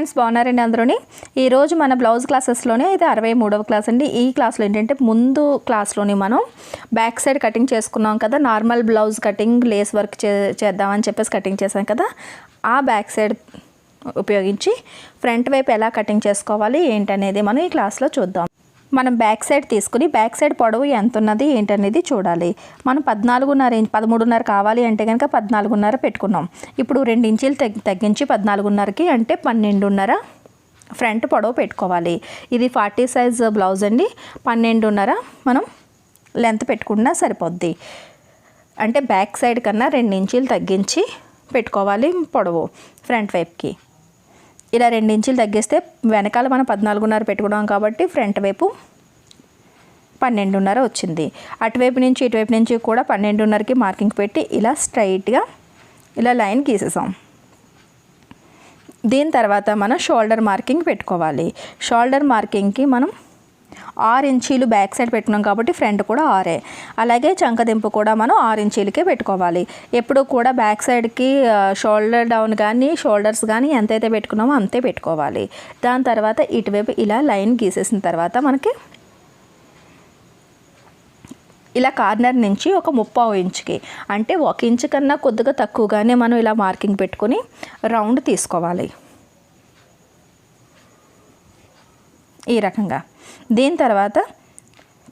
Friends బాగున్నారండి అందరూని ఈరోజు మన బ్లౌజ్ క్లాసెస్లోనే ఇది 63వ క్లాస్ అండి. ఈ క్లాస్లో ఏంటంటే ముందు క్లాస్లోని మనం బ్యాక్ సైడ్ కటింగ్ చేసుకున్నాం కదా, normal blouse cutting lace work చేద్దామని చెప్పేసి కటింగ్ చేసాం కదా, ఆ బ్యాక్ సైడ్ ఉపయోగించి ఫ్రంట్ వైపు ఎలా కటింగ్ చేసుకోవాలి ఏంటనేది మనం ఈ క్లాస్లో చూద్దాం. మనం బ్యాక్ సైడ్ తీసుకుని బ్యాక్ సైడ్ పొడవు ఎంత ఉన్నది ఏంటనేది చూడాలి. మనం 13.5 కావాలి అంటే కనుక 14.5 పెట్టుకున్నాం. ఇప్పుడు 2 ఇంచీలు తగ్గించి 14.5కి అంటే 12.5 ఫ్రంట్ పొడవు పెట్టుకోవాలి. ఇది 40 సైజ్ బ్లౌజ్ అండి. 12.5 మనం లెంత్ పెట్టుకున్నా సరిపోద్ది. అంటే బ్యాక్ సైడ్ కన్నా 2 ఇంచీలు తగ్గించి పెట్టుకోవాలి పొడవు ఫ్రంట్ వైపుకి. ఇలా 2 ఇంచీలు తగ్గిస్తే వెనకాల మనం 14.5 పెట్టుకున్నాం కాబట్టి ఫ్రంట్ వైపు 12.5 వచ్చింది. అటువైపు నుంచి ఇటువైపు నుంచి కూడా 12.5కి మార్కింగ్ పెట్టి ఇలా స్ట్రైట్గా ఇలా లైన్ గీసేసాం. దీని తర్వాత మనం షోల్డర్ మార్కింగ్ పెట్టుకోవాలి. షోల్డర్ మార్కింగ్కి మనం 6 ఇంచీలు బ్యాక్ సైడ్ పెట్టుకున్నాం కాబట్టి ఫ్రంట్ కూడా 6. అలాగే చంకదింపు కూడా మనం 6 ఇంచీలకే పెట్టుకోవాలి. ఎప్పుడు కూడా బ్యాక్ సైడ్కి షోల్డర్ డౌన్ కానీ షోల్డర్స్ కానీ ఎంతైతే పెట్టుకున్నామో అంతే పెట్టుకోవాలి. దాని తర్వాత ఇటువైపు ఇలా లైన్ గీసేసిన తర్వాత మనకి ఇలా కార్నర్ నుంచి ఒక 3/4 ఇంచుకి అంటే 1 ఇంచు కన్నా కొద్దిగా తక్కువగానే మనం ఇలా మార్కింగ్ పెట్టుకొని రౌండ్ తీసుకోవాలి ఈ రకంగా. దీని తర్వాత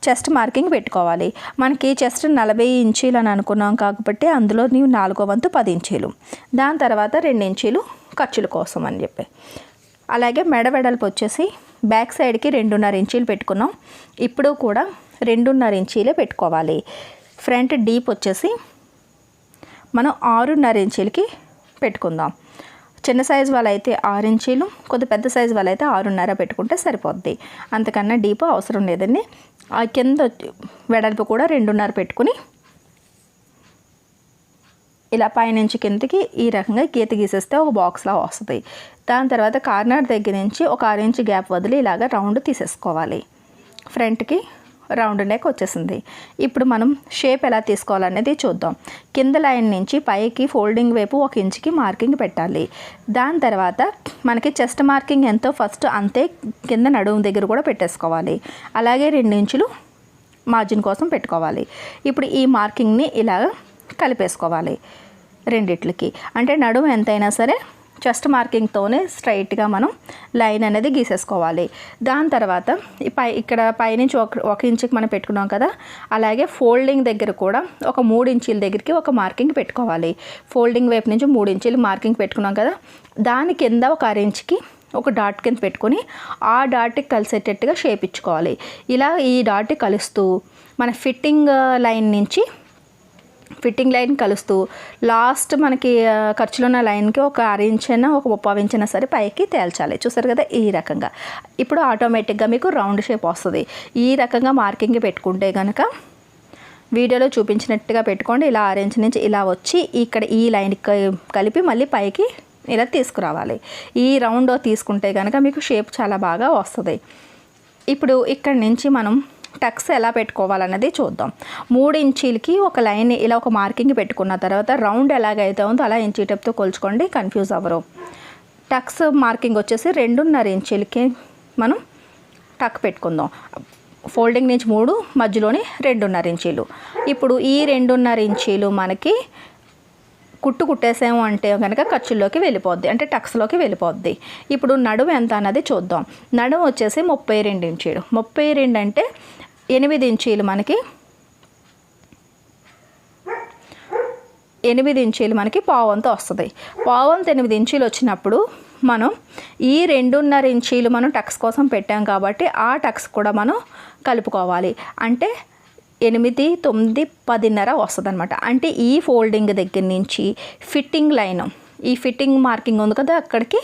చెస్ట్ మార్కింగ్ పెట్టుకోవాలి. మనకి చెస్ట్ 40 ఇంచీలు అని అనుకున్నాం కాబట్టి అందులో నీవు 4వ వంతు 10 ఇంచీలు. దాని తర్వాత 2 ఇంచీలు ఖర్చుల కోసం అని చెప్పి. అలాగే మెడ వెడల్పు వచ్చేసి బ్యాక్ సైడ్కి 2.5 ఇంచీలు పెట్టుకున్నాం. ఇప్పుడు కూడా 2.5 ఇంచీలే పెట్టుకోవాలి. ఫ్రంట్ డీప్ వచ్చేసి మనం 6.5 ఇంచీలకి పెట్టుకుందాం. చిన్న సైజు వాళ్ళైతే 6 ఇంచీలు, కొద్ది పెద్ద సైజు వాళ్ళైతే 6.5 పెట్టుకుంటే సరిపోద్ది. అంతకన్నా డీప్ అవసరం లేదండి. ఆ కింద వెడల్పు కూడా 2.5 పెట్టుకుని ఇలా పైనుంచి కిందకి ఈ రకంగా గీత గీసేస్తే ఒక బాక్స్లా వస్తుంది. దాని తర్వాత కార్నర్ దగ్గర నుంచి ఒక 6 ఇంచు గ్యాప్ వదిలి ఇలాగ రౌండ్ తీసేసుకోవాలి. ఫ్రంట్కి రౌండ్ నెక్ వచ్చేసింది. ఇప్పుడు మనం షేప్ ఎలా తీసుకోవాలనేది చూద్దాం. కింద లైన్ నుంచి పైకి ఫోల్డింగ్ వైపు 1 ఇంచుకి మార్కింగ్ పెట్టాలి. దాని తర్వాత మనకి చెస్ట్ మార్కింగ్ ఎంతో ఫస్ట్ అంతే కింద నడుము దగ్గర కూడా పెట్టేసుకోవాలి. అలాగే 2 ఇంచులు మార్జిన్ కోసం పెట్టుకోవాలి. ఇప్పుడు ఈ మార్కింగ్ని ఇలా కలిపేసుకోవాలి రెండిట్లకి. అంటే నడుము ఎంతైనా సరే చెస్ట్ మార్కింగ్తోనే స్ట్రైట్గా మనం లైన్ అనేది గీసేసుకోవాలి. దాని తర్వాత ఇక్కడ పైనుంచి 1 ఇంచుకి మనం పెట్టుకున్నాం కదా, అలాగే ఫోల్డింగ్ దగ్గర కూడా ఒక 3 ఇంచీల దగ్గరికి ఒక మార్కింగ్ పెట్టుకోవాలి. ఫోల్డింగ్ వైపు నుంచి 3 ఇంచీలు మార్కింగ్ పెట్టుకున్నాం కదా, దాని కింద ఒక 1 ఇంచుకి ఒక డాట్ కింద పెట్టుకొని ఆ డాట్కి కలిసేటట్టుగా షేప్ ఇచ్చుకోవాలి. ఇలా ఈ డాట్ కలుస్తూ మన ఫిట్టింగ్ లైన్ కలుస్తూ లాస్ట్ మనకి ఖర్చులున్న లైన్కి ఒక 1/2 ఇంచ్ అయినా ఒక 3/4 ఇంచ్ అయినా సరే పైకి తేల్చాలి. చూసారు కదా ఈ రకంగా. ఇప్పుడు ఆటోమేటిక్గా మీకు రౌండ్ షేప్ వస్తుంది. ఈ రకంగా మార్కింగ్ పెట్టుకుంటే కనుక వీడియోలో చూపించినట్టుగా పెట్టుకోండి. ఇలా 6 ఇంచ్ నుంచి ఇలా వచ్చి ఇక్కడ ఈ లైన్కి కలిపి మళ్ళీ పైకి ఇలా తీసుకురావాలి. ఈ రౌండ్ తీసుకుంటే కనుక మీకు షేప్ చాలా బాగా వస్తుంది. ఇప్పుడు ఇక్కడ నుంచి మనం టక్స్ ఎలా పెట్టుకోవాలన్నది చూద్దాం. 3 ఇంచీలకి ఒక లైన్ ఇలా ఒక మార్కింగ్ పెట్టుకున్న తర్వాత రౌండ్ ఎలాగైతే ఉందో అలా ఇంచీ టెప్తో కొలుచుకోండి, కన్ఫ్యూజ్ అవ్వరు. టక్స్ మార్కింగ్ వచ్చేసి 2.5 ఇంచీలకి మనం టక్ పెట్టుకుందాం. ఫోల్డింగ్ నుంచి 3, మధ్యలోని 2.5 ఇంచీలు. ఇప్పుడు ఈ 2.5 ఇంచీలు మనకి కుట్టేసాము అంటే కనుక ఖర్చుల్లోకి వెళ్ళిపోద్ది, అంటే టక్స్లోకి వెళ్ళిపోద్ది. ఇప్పుడు నడుము ఎంత అన్నది చూద్దాం. నడుము వచ్చేసి 32 ఇంచీలు. 32 అంటే 8 ఇంచీలు మనకి 8 ఇంచీలు మనకి పావంత వస్తుంది. పావంత 8 ఇంచీలు వచ్చినప్పుడు మనం ఈ 2.5 ఇంచీలు మనం టక్స్ కోసం పెట్టాం కాబట్టి ఆ టక్స్ కూడా మనం కలుపుకోవాలి. అంటే 8, 9, 10.5 వస్తుంది అనమాట. అంటే ఈ ఫోల్డింగ్ దగ్గర నుంచి ఫిట్టింగ్ లైన్, ఈ ఫిట్టింగ్ మార్కింగ్ ఉంది కదా, అక్కడికి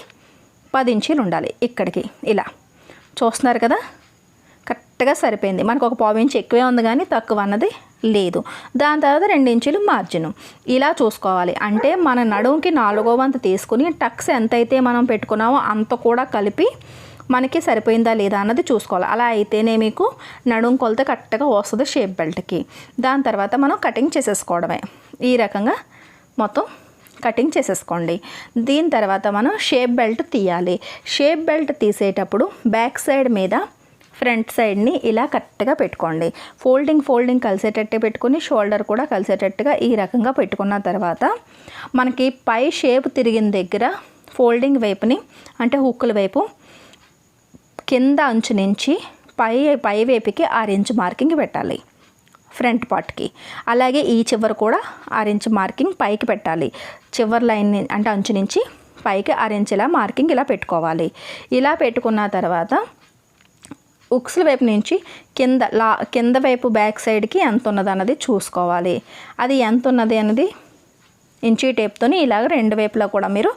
10 ఇంచీలు ఉండాలి. ఇక్కడికి ఇలా చూస్తున్నారు కదా, కరెక్ట్గా సరిపోయింది. మనకు ఒక 1/4 ఇంచ్ ఎక్కువే ఉంది కానీ తక్కువ అన్నది లేదు. దాని తర్వాత 2 ఇంచీలు మార్జిన్ ఇలా చూసుకోవాలి. అంటే మన నడుముకి 4వ వంతు తీసుకుని టక్స్ ఎంతైతే మనం పెట్టుకున్నామో అంత కూడా కలిపి మనకి సరిపోయిందా లేదా అన్నది చూసుకోవాలి. అలా అయితేనే మీకు నడుము కొలత కరెక్ట్గా వస్తుంది షేప్ బెల్ట్కి. దాని తర్వాత మనం కటింగ్ చేసేసుకోవడమే. ఈ రకంగా మొత్తం కటింగ్ చేసేసుకోండి. దీని తర్వాత మనం షేప్ బెల్ట్ తీయాలి. షేప్ బెల్ట్ తీసేటప్పుడు బ్యాక్ సైడ్ మీద ఫ్రంట్ సైడ్ని ఇలా కరెక్ట్గా పెట్టుకోండి. ఫోల్డింగ్ కలిసేటట్టే పెట్టుకుని షోల్డర్ కూడా కలిసేటట్టుగా ఈ రకంగా పెట్టుకున్న తర్వాత మనకి పై షేప్ తిరిగిన దగ్గర ఫోల్డింగ్ వైపుని అంటే హుక్కుల వైపు కింద అంచు నుంచి పై వైపుకి 6 ఇంచ్ మార్కింగ్ పెట్టాలి ఫ్రంట్ పార్ట్కి. అలాగే ఈ చివర కూడా 6 ఇంచ్ మార్కింగ్ పైకి పెట్టాలి. చివరి లైన్ అంటే అంచు నుంచి పైకి 6 ఇంచ్ ఇలా మార్కింగ్ ఇలా పెట్టుకోవాలి. ఇలా పెట్టుకున్న తర్వాత ఉక్స్ల వైపు నుంచి కింద వైపు బ్యాక్ సైడ్కి ఎంత ఉన్నది అన్నది చూసుకోవాలి. అది ఎంత ఉన్నది అన్నది ఇంచీ టేప్తోని ఇలాగ 2 వైపులా కూడా మీరు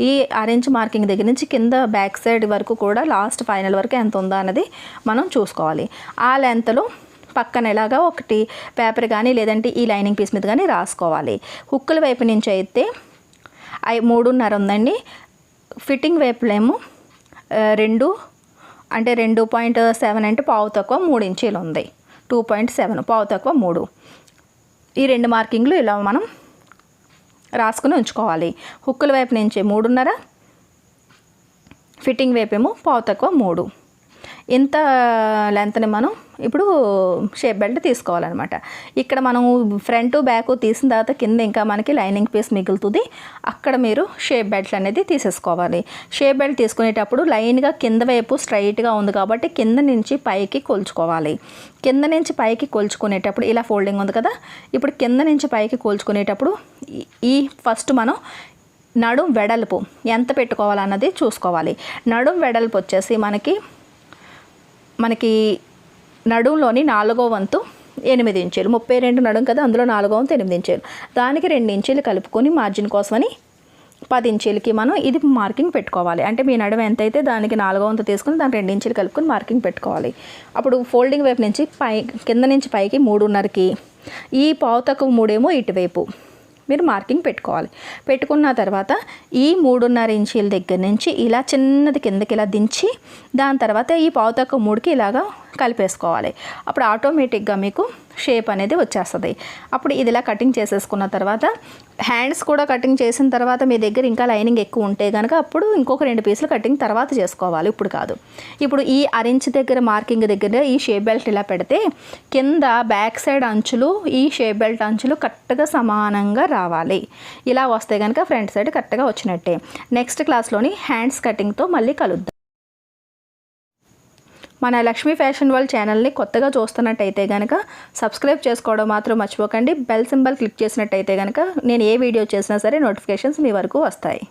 ఈ 6 ఇంచ్ మార్కింగ్ దగ్గర నుంచి కింద బ్యాక్ సైడ్ వరకు కూడా లాస్ట్ ఫైనల్ వరకు ఎంత ఉందో అన్నది మనం చూసుకోవాలి. ఆ లెంత్లో పక్కన ఇలాగా ఒకటి పేపర్ కానీ లేదంటే ఈ లైనింగ్ పీస్ మీద కానీ రాసుకోవాలి. హుక్కుల వైపు నుంచి అయితే 3.5 ఉందండి. ఫిట్టింగ్ వైపులేమో 2 అంటే 2.7 అంటే పావు తక్కువ 3 ఇంచీలు ఉంది. 2.7 పావు తక్కువ 3. ఈ 2 మార్కింగ్లు ఇలా మనం రాసుకుని ఉంచుకోవాలి. హుక్కుల వైపు నుంచి 3.5, ఫిట్టింగ్ వైపేమో పావు తక్కువ 3. ఇంత లెంత్ని మనం ఇప్పుడు షేప్ బెల్ట్ తీసుకోవాలన్నమాట. ఇక్కడ మనం ఫ్రంట్ బ్యాక్ తీసిన తర్వాత కింద ఇంకా మనకి లైనింగ్ పీస్ మిగులుతుంది. అక్కడ మీరు షేప్ బెల్ట్ అనేది తీసేసుకోవాలి. షేప్ బెల్ట్ తీసుకునేటప్పుడు లైన్గా కింద వైపు స్ట్రైట్గా ఉంది కాబట్టి కింద నుంచి పైకి కొలుచుకోవాలి. కింద నుంచి పైకి కొలుచుకునేటప్పుడు ఇలా ఫోల్డింగ్ ఉంది కదా, ఇప్పుడు కింద నుంచి పైకి కొలుచుకునేటప్పుడు ఈ ఫస్ట్ మనం నడుం వెడల్పు ఎంత పెట్టుకోవాలన్నది చూసుకోవాలి. నడుం వెడల్పు వచ్చేసి మనకి నడుంలోని 4వ వంతు 8 ఇంచీలు. 32 నడుం కదా, అందులో 4వ వంతు 8 ఇంచీలు. దానికి 2 ఇంచీలు కలుపుకొని మార్జిన్ కోసమని 10 ఇంచీలకి మనం ఇది మార్కింగ్ పెట్టుకోవాలి. అంటే మీ నడుం ఎంత అయితే దానికి 4వ వంతు తీసుకుని దానికి 2 ఇంచీలు కలుపుకొని మార్కింగ్ పెట్టుకోవాలి. అప్పుడు ఫోల్డింగ్ వైపు నుంచి కింద నుంచి పైకి 3.5కి ఈ పావు తక్కువ 3 ఏమో ఇటువైపు మీరు మార్కింగ్ పెట్టుకోవాలి. పెట్టుకున్న తర్వాత ఈ 3.5 ఇంచీల దగ్గర నుంచి ఇలా చిన్నది కిందకి ఇలా దించి దాని తర్వాత ఈ పావు తక్కువ 3కి ఇలాగా కలిపేసుకోవాలి. అప్పుడు ఆటోమేటిక్గా మీకు షేప్ అనేది వచ్చేస్తుంది. అప్పుడు ఇది ఇలా కటింగ్ చేసేసుకున్న తర్వాత హ్యాండ్స్ కూడా కటింగ్ చేసిన తర్వాత మీ దగ్గర ఇంకా లైనింగ్ ఎక్కువ ఉంటే కనుక అప్పుడు ఇంకొక 2 పీసులు కటింగ్ తర్వాత చేసుకోవాలి, ఇప్పుడు కాదు. ఇప్పుడు ఈ 6 ఇంచ్ దగ్గర మార్కింగ్ దగ్గర ఈ షేప్ బెల్ట్ ఇలా పెడితే కింద బ్యాక్ సైడ్ అంచులు ఈ షేప్ బెల్ట్ అంచులు కరెక్ట్గా సమానంగా రావాలి. ఇలా వస్తే కనుక ఫ్రంట్ సైడ్ కరెక్ట్గా వచ్చినట్టే. నెక్స్ట్ క్లాస్లోని హ్యాండ్స్ కటింగ్తో మళ్ళీ కలుద్దాం. మన లక్ష్మీ ఫ్యాషన్ వరల్డ్ ఛానల్ని కొత్తగా చూస్తున్నట్టయితే కనుక సబ్స్క్రైబ్ చేసుకోవడం మాత్రం మర్చిపోకండి. బెల్ సింబల్ క్లిక్ చేసినట్టయితే కనుక నేను ఏ వీడియో చేసినా సరే నోటిఫికేషన్స్ మీ వరకు వస్తాయి.